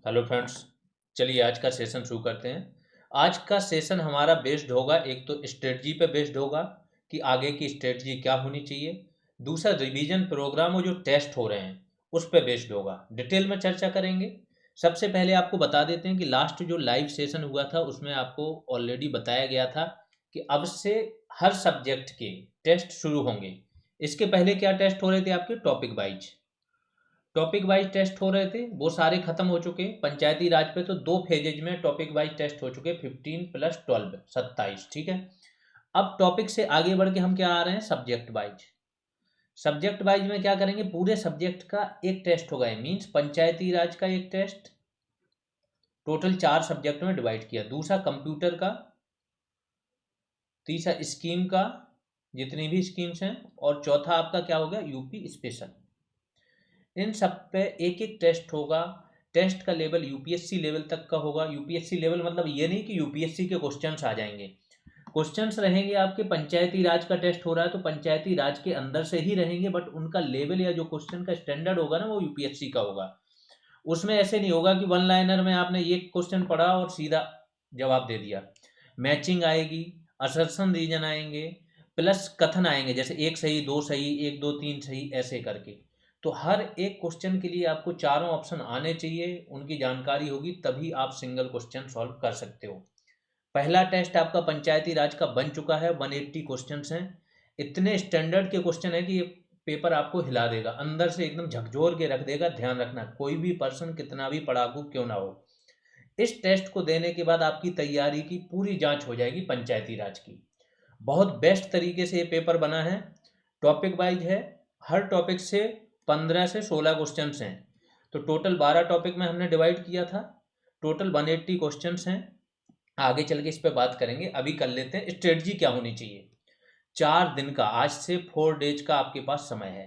Hello friends. चलिए आज का सेशन शुरू करते हैं। आज का सेशन हमारा बेस्ड होगा, एक तो स्ट्रेटजी पे बेस्ड होगा कि आगे की स्ट्रेटजी क्या होनी चाहिए। दूसरा रिवीजन प्रोग्राम और जो टेस्ट हो रहे हैं उस पे बेस्ड होगा, डिटेल में चर्चा करेंगे। सबसे पहले आपको बता देते हैं कि लास्ट जो लाइव सेशन हुआ था उसमें आपको ऑलरेडी बताया गया था कि अब से हर सब्जेक्ट के टेस्ट शुरू होंगे। इसके पहले क्या टेस्ट हो रहे थे आपके टॉपिक वाइज टेस्ट हो रहे थे, वो सारे खत्म हो चुके। पंचायती राज पे तो दो फेजेज में टॉपिक वाइज टेस्ट हो चुके, 15+12 27। ठीक है। अब टॉपिक से आगे बढ़ के हम क्या आ रहे हैं, सब्जेक्ट वाइज में क्या करेंगे, पूरे सब्जेक्ट का एक टेस्ट होगा। मीन्स पंचायती राज का एक टेस्ट, टोटल 4 सब्जेक्ट में डिवाइड किया। दूसरा कंप्यूटर का, तीसरा स्कीम का, जितनी भी स्कीम्स हैं, और चौथा आपका क्या होगा, यूपी स्पेशल। इन सब पे एक एक टेस्ट होगा। टेस्ट का लेवल यूपीएससी लेवल तक का होगा। यूपीएससी लेवल मतलब ये नहीं कि यूपीएससी के क्वेश्चंस आ जाएंगे। क्वेश्चंस रहेंगे आपके, पंचायती राज का टेस्ट हो रहा है तो पंचायती राज के अंदर से ही रहेंगे, बट उनका लेवल या जो क्वेश्चन का स्टैंडर्ड होगा ना वो यूपीएससी का होगा। उसमें ऐसे नहीं होगा कि वन लाइनर में आपने ये क्वेश्चन पढ़ा और सीधा जवाब दे दिया। मैचिंग आएगी, असर्शन रीजन आएंगे, प्लस कथन आएंगे, जैसे एक सही, दो सही, एक दो तीन सही, ऐसे करके। तो हर एक क्वेश्चन के लिए आपको चारों ऑप्शन आने चाहिए, उनकी जानकारी होगी, तभी आप सिंगल क्वेश्चन सॉल्व कर सकते हो। पहला टेस्ट आपका पंचायती राज का बन चुका है, 180 क्वेश्चंस हैं। इतने स्टैंडर्ड के क्वेश्चन है कि ये पेपर आपको हिला देगा, अंदर से एकदम झकझोर के रख देगा। ध्यान रखना, कोई भी पर्सन कितना भी पढ़ाकू क्यों ना हो, इस टेस्ट को देने के बाद आपकी तैयारी की पूरी जांच हो जाएगी पंचायती राज की। बहुत बेस्ट तरीके से ये पेपर बना है, टॉपिक वाइज है। हर टॉपिक से 15 से 16 क्वेश्चंस हैं, तो टोटल 12 टॉपिक में हमने डिवाइड किया था। टोटल 180 क्वेश्चंस हैं। आगे चल के इस पे बात करेंगे, अभी कर लेते हैं स्ट्रेटजी क्या होनी चाहिए। 4 दिन का, आज से 4 डेज का आपके पास समय है।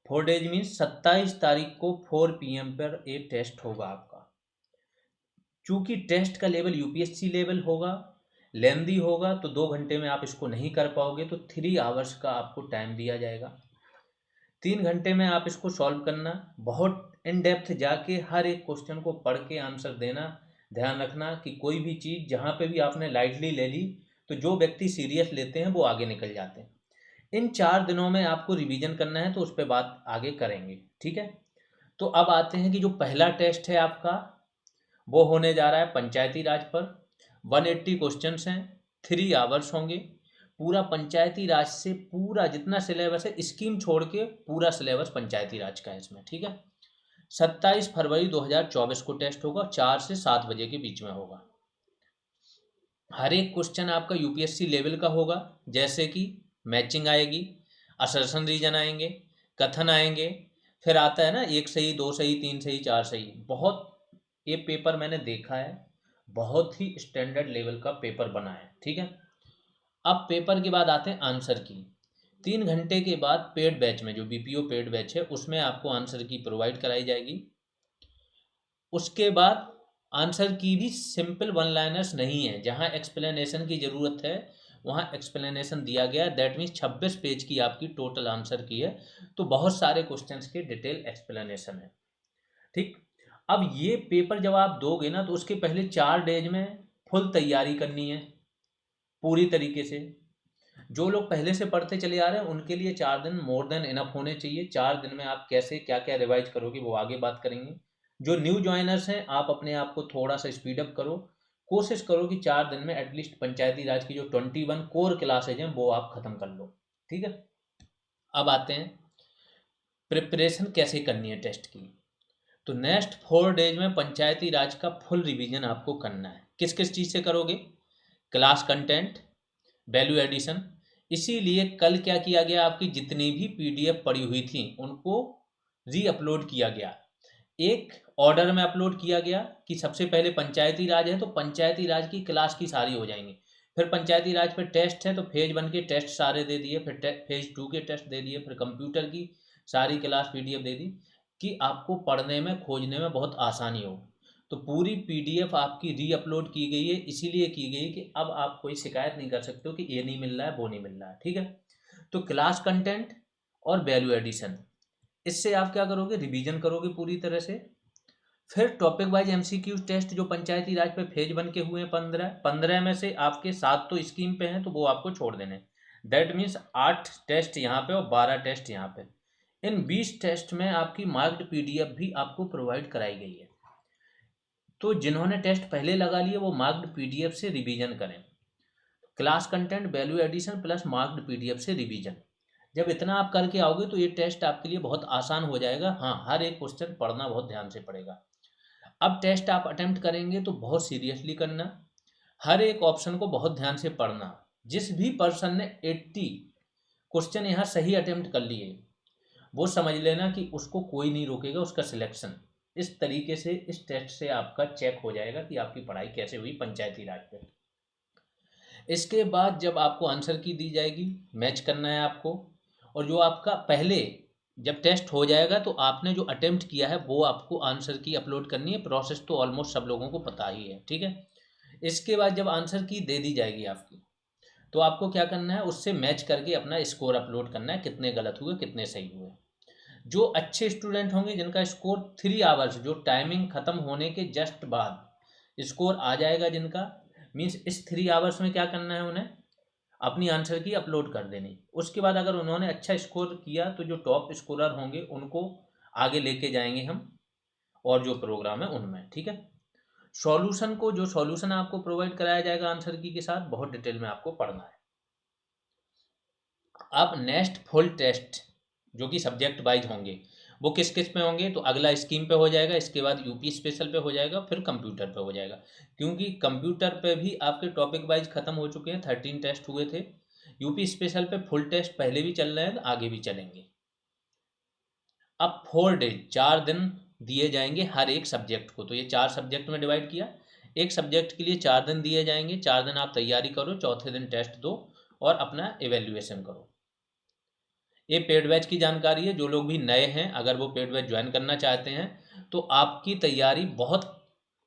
4 डेज मीन्स 27 तारीख को 4 PM पर एक टेस्ट होगा आपका। चूंकि टेस्ट का लेवल यूपीएससी लेवल होगा, लेंदी होगा, तो 2 घंटे में आप इसको नहीं कर पाओगे, तो 3 आवर्स का आपको टाइम दिया जाएगा। 3 घंटे में आप इसको सॉल्व करना, बहुत इन डेप्थ जाके हर एक क्वेश्चन को पढ़ के आंसर देना। ध्यान रखना कि कोई भी चीज़ जहाँ पे भी आपने लाइटली ले ली, तो जो व्यक्ति सीरियस लेते हैं वो आगे निकल जाते हैं। इन 4 दिनों में आपको रिवीजन करना है, तो उस पर बात आगे करेंगे। ठीक है। तो अब आते हैं कि जो पहला टेस्ट है आपका, वो होने जा रहा है पंचायती राज पर। 180 क्वेश्चंस हैं, 3 आवर्स होंगे। पूरा पंचायती राज से पूरा जितना सिलेबस है, स्कीम छोड़ के पूरा सिलेबस पंचायती राज का है इसमें। ठीक है। 27 फरवरी 2024 को टेस्ट होगा, 4 से 7 बजे के बीच में होगा। हर एक क्वेश्चन आपका यूपीएससी लेवल का होगा, जैसे कि मैचिंग आएगी, असर्शन रीजन आएंगे, कथन आएंगे। फिर आता है ना एक सही, दो सही, तीन सही, चार सही। बहुत, ये पेपर मैंने देखा है, बहुत ही स्टैंडर्ड लेवल का पेपर बना है। ठीक है। अब पेपर के बाद आते हैं आंसर की। 3 घंटे के बाद पेड बैच में, जो बीपीओ पेड बैच है, उसमें आपको आंसर की प्रोवाइड कराई जाएगी। उसके बाद आंसर की भी सिंपल वन लाइनर्स नहीं है, जहाँ एक्सप्लेनेशन की ज़रूरत है वहाँ एक्सप्लेनेशन दिया गया है। दैट मीन्स 26 पेज की आपकी टोटल आंसर की है, तो बहुत सारे क्वेश्चंस के डिटेल एक्सप्लेनेशन है। ठीक। अब ये पेपर जब आप दोगे ना, तो उसके पहले 4 डेज में फुल तैयारी करनी है पूरी तरीके से। जो लोग पहले से पढ़ते चले आ रहे हैं उनके लिए 4 दिन मोर देन इनफ होने चाहिए। 4 दिन में आप कैसे क्या क्या रिवाइज करोगे वो आगे बात करेंगे। जो न्यू ज्वाइनर्स हैं, आप अपने आप को थोड़ा सा स्पीड अप करो। कोशिश करो कि 4 दिन में एटलीस्ट पंचायती राज की जो 21 कोर क्लासेज हैं वो आप खत्म कर लो। ठीक है। अब आते हैं प्रिपरेशन कैसे करनी है टेस्ट की। तो नेक्स्ट 4 डेज में पंचायती राज का फुल रिवीजन आपको करना है। किस किस चीज़ से करोगे, क्लास कंटेंट, वैल्यू एडिशन। इसीलिए कल क्या किया गया, आपकी जितनी भी पीडीएफ पड़ी हुई थी उनको री अपलोड किया गया। एक ऑर्डर में अपलोड किया गया कि सबसे पहले पंचायती राज है तो पंचायती राज की क्लास की सारी हो जाएंगी। फिर पंचायती राज पे टेस्ट है तो फेज 1 के टेस्ट सारे दे दिए, फिर फेज 2 के टेस्ट दे दिए, फिर कंप्यूटर की सारी क्लास पीडीएफ दे दी, कि आपको पढ़ने में खोजने में बहुत आसानी हो। तो पूरी पीडीएफ आपकी री अपलोड की गई है, इसीलिए की गई कि अब आप कोई शिकायत नहीं कर सकते हो कि ये नहीं मिल रहा है, वो नहीं मिल रहा है। ठीक है। तो क्लास कंटेंट और वैल्यू एडिशन, इससे आप क्या करोगे, रिवीजन करोगे पूरी तरह से। फिर टॉपिक वाइज एमसीक्यू टेस्ट जो पंचायती राज पे फेज 1 के हुए हैं 15 में से आपके 7 तो स्कीम पे हैं, तो वो आपको छोड़ देने। दैट मीन्स 8 टेस्ट यहाँ पे और 12 टेस्ट यहाँ पे। इन 20 टेस्ट में आपकी मार्क्ड पीडीएफ भी आपको प्रोवाइड कराई गई है। तो जिन्होंने टेस्ट पहले लगा लिए वो मार्क्ड पीडीएफ से रिवीजन करें। Class content, value addition plus marked PDF से रिवीजन। जब इतना आप करके आओगे तो ये टेस्ट आपके लिए बहुत आसान हो जाएगा। हाँ, हर एक क्वेश्चन पढ़ना बहुत ध्यान से पड़ेगा। अब टेस्ट आप अटेम्प्ट करेंगे तो बहुत सीरियसली करना, हर एक ऑप्शन को बहुत ध्यान से पढ़ना। जिस भी पर्सन ने 80 क्वेश्चन यहाँ सही अटेम्प्ट कर लिए, वो समझ लेना कि उसको कोई नहीं रोकेगा उसका सिलेक्शन। इस तरीके से इस टेस्ट से आपका चेक हो जाएगा कि आपकी पढ़ाई कैसे हुई पंचायती राज पे। इसके बाद जब आपको आंसर की दी जाएगी, मैच करना है आपको। और जो आपका पहले जब टेस्ट हो जाएगा तो आपने जो अटेम्प्ट किया है वो आपको आंसर की अपलोड करनी है। प्रोसेस तो ऑलमोस्ट सब लोगों को पता ही है, ठीक है। इसके बाद जब आंसर की दे दी जाएगी आपकी, तो आपको क्या करना है, उससे मैच करके अपना स्कोर अपलोड करना है, कितने गलत हुए कितने सही हुए। जो अच्छे स्टूडेंट होंगे जिनका स्कोर 3 आवर्स, जो टाइमिंग ख़त्म होने के जस्ट बाद स्कोर आ जाएगा जिनका, मीन्स इस 3 आवर्स में क्या करना है, उन्हें अपनी आंसर की अपलोड कर देनी। उसके बाद अगर उन्होंने अच्छा स्कोर किया तो जो टॉप स्कोरर होंगे उनको आगे लेके जाएंगे हम, और जो प्रोग्राम है उनमें, ठीक है। सॉल्यूशन को, जो सॉल्यूशन आपको प्रोवाइड कराया जाएगा आंसर की के साथ, बहुत डिटेल में आपको पढ़ना है। अब नेक्स्ट फुल टेस्ट जो कि सब्जेक्ट वाइज होंगे, वो किस किस पे होंगे, तो अगला स्कीम पे हो जाएगा, इसके बाद यूपी स्पेशल पे हो जाएगा, फिर कंप्यूटर पे हो जाएगा। क्योंकि कंप्यूटर पे भी आपके टॉपिक वाइज खत्म हो चुके हैं, 13 टेस्ट हुए थे। यूपी स्पेशल पे फुल टेस्ट पहले भी चल रहे हैं, आगे भी चलेंगे। अब 4 डेज, 4 दिन दिए जाएंगे हर एक सब्जेक्ट को। तो ये 4 सब्जेक्ट में डिवाइड किया, एक सब्जेक्ट के लिए 4 दिन दिए जाएंगे। 4 दिन आप तैयारी करो, चौथे दिन टेस्ट दो और अपना एवेल्युएशन करो। ये पेड बैच की जानकारी है। जो लोग भी नए हैं, अगर वो पेड बैच ज्वाइन करना चाहते हैं तो आपकी तैयारी बहुत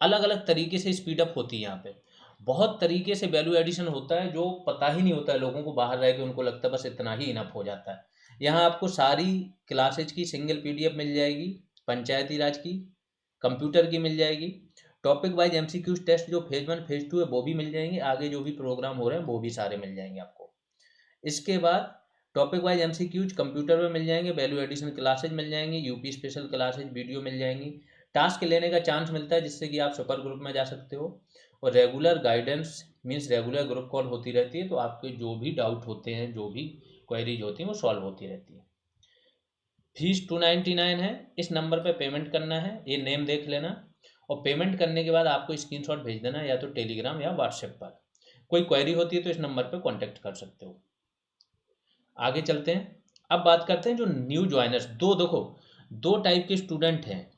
अलग अलग तरीके से स्पीडअप होती है। यहाँ पे बहुत तरीके से वैल्यू एडिशन होता है जो पता ही नहीं होता है लोगों को, बाहर रह के उनको लगता है बस इतना ही इनफ हो जाता है। यहाँ आपको सारी क्लासेज की सिंगल पीडीएफ मिल जाएगी, पंचायती राज की, कंप्यूटर की मिल जाएगी। टॉपिक वाइज एमसीक्यू टेस्ट जो फेज 1 फेज 2 है वो भी मिल जाएंगे, आगे जो भी प्रोग्राम हो रहे हैं वो भी सारे मिल जाएंगे आपको। इसके बाद टॉपिक वाइज एमसीक्यूज कंप्यूटर में मिल जाएंगे, वैल्यू एडिशन क्लासेज मिल जाएंगी, यूपी स्पेशल क्लासेज वीडियो मिल जाएंगी। टास्क लेने का चांस मिलता है जिससे कि आप सुपर ग्रुप में जा सकते हो। और regular guidance means regular group call होती रहती है, तो आपके जो भी डाउट होते हैं, जो भी क्वेरीज होती हैं वो सॉल्व होती रहती है। फीस 299 है। इस नंबर पर पेमेंट करना है, ये नेम देख लेना। और पेमेंट करने के बाद आपको स्क्रीनशॉट भेज देना, या तो टेलीग्राम या व्हाट्सएप पर। कोई क्वेरी होती है तो इस नंबर पर कॉन्टैक्ट कर सकते हो। आगे चलते हैं। अब बात करते हैं जो न्यू ज्वाइनर्स, देखो, 2 टाइप के स्टूडेंट हैं।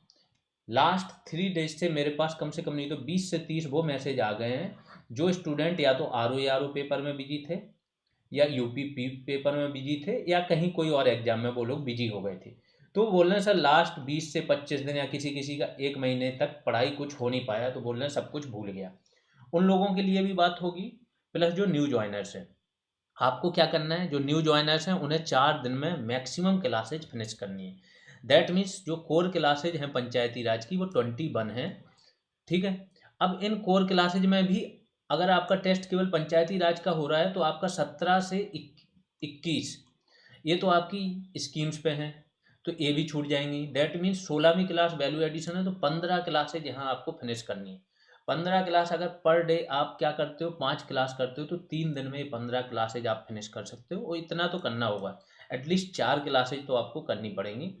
लास्ट 3 डेज से मेरे पास कम से कम नहीं तो 20 से 30 वो मैसेज आ गए हैं जो स्टूडेंट या तो आर ओ पेपर में बिजी थे, या यूपी पी पेपर में बिजी थे, या कहीं कोई और एग्जाम में वो लोग बिजी हो गए थे। तो बोल रहे हैं सर लास्ट 20 से 25 दिन या किसी किसी का 1 महीने तक पढ़ाई कुछ हो नहीं पाया, तो बोल रहे हैं सब कुछ भूल गया। उन लोगों के लिए भी बात होगी, प्लस जो न्यू ज्वाइनर्स हैं। आपको क्या करना है, जो न्यू ज्वाइनर्स हैं उन्हें 4 दिन में मैक्सिमम क्लासेज फिनिश करनी है। दैट मीन्स जो कोर क्लासेज हैं पंचायती राज की वो 21 हैं, ठीक है। अब इन कोर क्लासेज में भी अगर आपका टेस्ट केवल पंचायती राज का हो रहा है तो आपका 17 से 21 ये तो आपकी स्कीम्स पे हैं, तो ये भी छूट जाएंगी। दैट मीन्स 16वीं क्लास वैल्यू एडिशन है, तो 15 क्लासेज यहाँ आपको फिनिश करनी है। 15 क्लास अगर पर डे आप क्या करते हो, 5 क्लास करते हो, तो 3 दिन में 15 क्लासेज आप फिनिश कर सकते हो। और इतना तो करना होगा, एटलीस्ट 4 क्लासेज तो आपको करनी पड़ेंगी।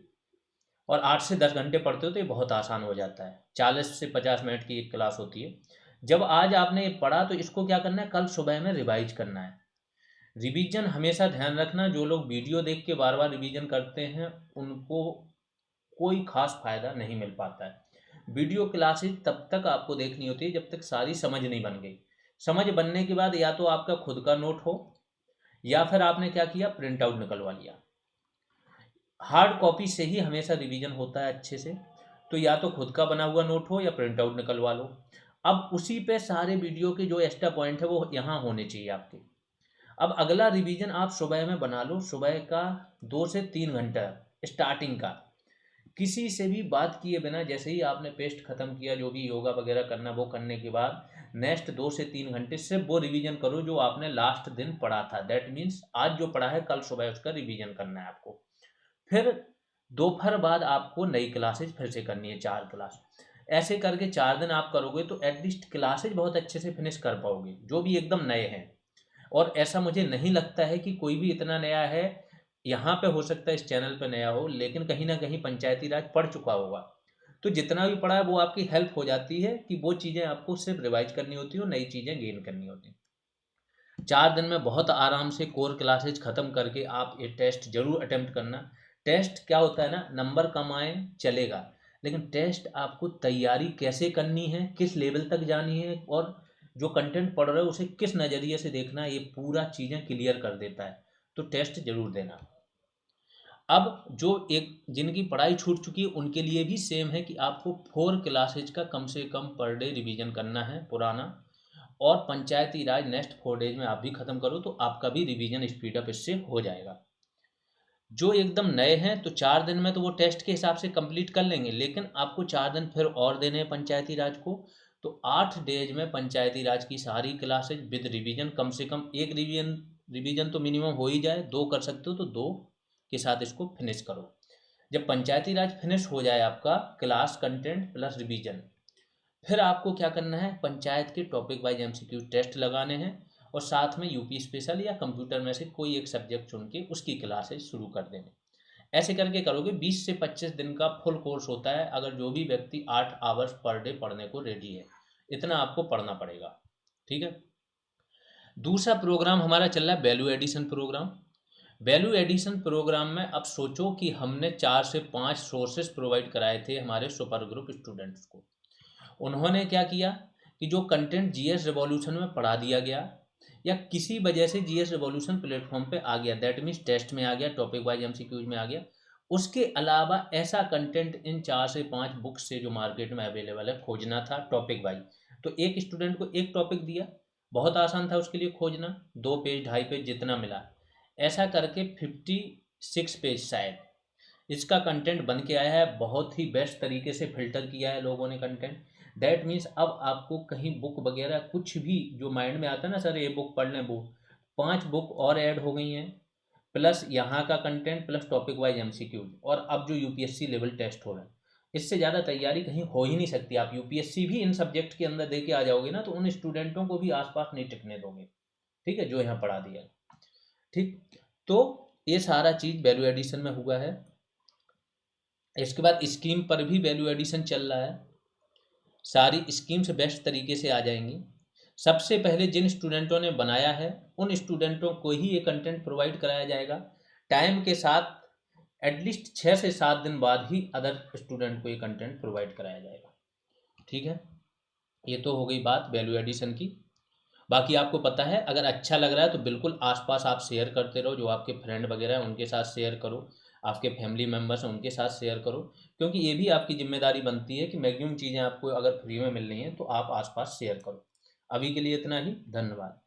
और 8 से 10 घंटे पढ़ते हो तो ये बहुत आसान हो जाता है। 40 से 50 मिनट की एक क्लास होती है। जब आज आपने ये पढ़ा तो इसको क्या करना है, कल सुबह में रिवाइज करना है। रिवीजन हमेशा ध्यान रखना, जो लोग वीडियो देख के बार बार रिवीजन करते हैं उनको कोई खास फायदा नहीं मिल पाता है। वीडियो क्लासेस तब तक आपको देखनी होती है जब तक सारी समझ नहीं बन गई। समझ बनने के बाद या तो आपका खुद का नोट हो, या फिर आपने क्या किया, प्रिंट आउट निकलवा लिया। हार्ड कॉपी से ही हमेशा रिवीजन होता है अच्छे से, तो या तो खुद का बना हुआ नोट हो या प्रिंट आउट निकलवा लो। अब उसी पे सारे वीडियो के जो एक्स्ट्रा पॉइंट है वो यहाँ होने चाहिए आपके। अब अगला रिवीजन आप सुबह में बना लो, सुबह का 2 से 3 घंटा स्टार्टिंग का। किसी से भी बात किए बिना जैसे ही आपने पेस्ट खत्म किया, जो भी योगा वगैरह करना वो करने के बाद नेक्स्ट 2 से 3 घंटे सिर्फ वो रिवीजन करो जो आपने लास्ट दिन पढ़ा था। दैट मीन्स आज जो पढ़ा है कल सुबह उसका रिवीजन करना है आपको। फिर दोपहर बाद आपको नई क्लासेज फिर से करनी है, 4 क्लास। ऐसे करके 4 दिन आप करोगे तो एटलीस्ट क्लासेज बहुत अच्छे से फिनिश कर पाओगे, जो भी एकदम नए हैं। और ऐसा मुझे नहीं लगता है कि कोई भी इतना नया है, यहाँ पे हो सकता है इस चैनल पे नया हो, लेकिन कहीं ना कहीं पंचायती राज पढ़ चुका होगा। तो जितना भी पढ़ा है वो आपकी हेल्प हो जाती है कि वो चीज़ें आपको सिर्फ रिवाइज करनी होती है और नई चीज़ें गेन करनी होती हैं। 4 दिन में बहुत आराम से कोर क्लासेज खत्म करके आप ये टेस्ट जरूर अटेम्प्ट करना। टेस्ट क्या होता है ना, नंबर कम आए चलेगा, लेकिन टेस्ट आपको तैयारी कैसे करनी है, किस लेवल तक जानी है, और जो कंटेंट पढ़ रहे हो उसे किस नज़रिए से देखना है, ये पूरा चीज़ें क्लियर कर देता है। तो टेस्ट जरूर देना। अब जो एक जिनकी पढ़ाई छूट चुकी है उनके लिए भी सेम है कि आपको 4 क्लासेज का कम से कम पर डे रिवीजन करना है पुराना। और पंचायती राज नेक्स्ट 4 डेज में आप भी खत्म करो तो आपका भी रिवीजन स्पीड अप इससे हो जाएगा। जो एकदम नए हैं तो 4 दिन में तो वो टेस्ट के हिसाब से कंप्लीट कर लेंगे, लेकिन आपको 4 दिन फिर और देने हैं पंचायती राज को। तो 8 डेज में पंचायती राज की सारी क्लासेज विद रिवीजन, कम से कम एक रिवीजन रिवीजन तो मिनिमम हो ही जाए, 2 कर सकते हो तो 2 के साथ इसको फिनिश करो। जब पंचायती राज फिनिश हो जाए आपका क्लास कंटेंट प्लस रिवीजन, फिर आपको क्या करना है, पंचायत के टॉपिक वाइज एमसीक्यू टेस्ट लगाने हैं और साथ में यूपी स्पेशल या कंप्यूटर में से कोई एक सब्जेक्ट चुन के उसकी क्लासेस शुरू कर देंगे। ऐसे करके करोगे 20 से 25 दिन का फुल कोर्स होता है, अगर जो भी व्यक्ति 8 आवर्स पर डे पढ़ने को रेडी है, इतना आपको पढ़ना पड़ेगा। ठीक है। दूसरा प्रोग्राम हमारा चल रहा है value addition programme. Value addition programme में अब सोचो कि हमने 4 से 5 सोर्सेस प्रोवाइड कराए थे हमारे सुपर ग्रुप स्टूडेंट्स को। उन्होंने क्या किया कि जो कंटेंट जीएस रिवॉल्यूशन में पढ़ा दिया गया या किसी वजह से जीएस रिवॉल्यूशन प्लेटफॉर्म पे आ गया, दैट मीन्स टेस्ट में आ गया, टॉपिक वाइज एमसीक्यूज में आ गया, उसके अलावा ऐसा कंटेंट इन 4 से 5 बुक्स से जो मार्केट में अवेलेबल है खोजना था टॉपिक वाइज। तो एक स्टूडेंट को एक टॉपिक दिया, बहुत आसान था उसके लिए खोजना, 2 पेज 2.5 पेज जितना मिला, ऐसा करके 56 पेज शायद इसका कंटेंट बन के आया है। बहुत ही बेस्ट तरीके से फिल्टर किया है लोगों ने कंटेंट। दैट मीन्स अब आपको कहीं बुक वगैरह कुछ भी जो माइंड में आता है ना, सर ये बुक पढ़ लें, वो 5 बुक और ऐड हो गई हैं, प्लस यहाँ का content plus topic wise MCQs, और अब जो यूपीएससी लेवल टेस्ट हो रहा है, इससे ज़्यादा तैयारी कहीं हो ही नहीं सकती। आप यूपीएससी भी इन सब्जेक्ट के अंदर दे के आ जाओगे ना तो उन स्टूडेंटों को भी आसपास नहीं टिकने दोगे। ठीक है, जो यहाँ पढ़ा दिया। ठीक, तो ये सारा चीज़ वैल्यू एडिशन में हुआ है। इसके बाद स्कीम पर भी वैल्यू एडिशन चल रहा है, सारी स्कीम्स बेस्ट तरीके से आ जाएंगी। सबसे पहले जिन स्टूडेंटों ने बनाया है उन स्टूडेंटों को ही ये कंटेंट प्रोवाइड कराया जाएगा। टाइम के साथ एटलीस्ट 6 से 7 दिन बाद ही अदर स्टूडेंट को ये कंटेंट प्रोवाइड कराया जाएगा। ठीक है, ये तो हो गई बात वैल्यू एडिशन की। बाकी आपको पता है, अगर अच्छा लग रहा है तो बिल्कुल आसपास आप शेयर करते रहो, जो आपके फ्रेंड वगैरह हैं उनके साथ शेयर करो, आपके फैमिली मेम्बर्स हैं उनके साथ शेयर करो, क्योंकि ये भी आपकी जिम्मेदारी बनती है कि मैक्सिमम चीज़ें आपको अगर फ्री में मिल रही हैं तो आप आसपास शेयर करो। अभी के लिए इतना ही, धन्यवाद।